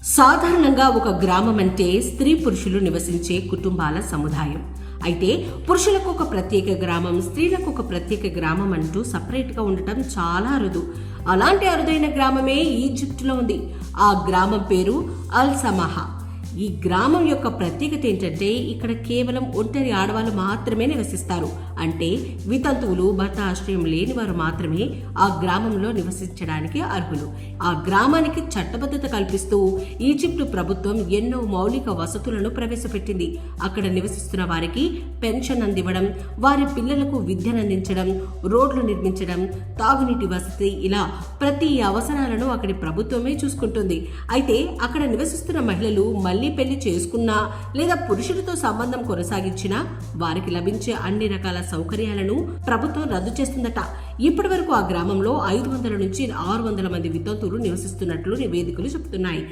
సాధారణంగా ఒక గ్రామం అంటే స్త్రీ పురుషులు నివసించే కుటుంబాల సముదాయం. అయితే పురుషులకు ఒక ప్రత్యేక గ్రామం, స్త్రీలకు ఒక ప్రత్యేక గ్రామం అంటూ సపరేట్గా ఉండటం చాలా అరుదు. అలాంటి అరుదైన గ్రామమే ఈజిప్టులో ఉంది. ఆ గ్రామం పేరు అల్ సమహా. ఈ గ్రామం యొక్క ప్రత్యేకత ఏంటంటే ఇక్కడ కేవలం ఒంటరి ఆడవాళ్ళు మాత్రమే నివసిస్తారు. అంటే వితంతువులు, భర్త ఆశ్రయం లేని వారు మాత్రమే ఆ గ్రామంలో నివసించడానికి అర్హులు. ఆ గ్రామానికి చట్టబద్ధత కల్పిస్తూ ఈజిప్టు ప్రభుత్వం ఎన్నో మౌలిక వసతులను ప్రవేశపెట్టింది. అక్కడ నివసిస్తున్న వారికి పెన్షన్ అందివ్వడం, వారి పిల్లలకు విద్యనందించడం, రోడ్లు నిర్మించడం, తాగునీటి వసతి, ఇలా ప్రతి అవసరాలను అక్కడి ప్రభుత్వమే చూసుకుంటుంది. అయితే అక్కడ నివసిస్తున్న మహిళలు మళ్ళీ పెళ్లి చేసుకున్నా లేదా పురుషుడితో సంబంధం కొనసాగించినా వారికి లభించే అన్ని రకాల సౌకర్యాలను ప్రభుత్వం రద్దు చేస్తుందట. ఇప్పటి వరకు ఆ గ్రామంలో 500 నుంచి 600 మంది వితంతువులు నివసిస్తున్నట్లు నివేదికలు చెబుతున్నాయి.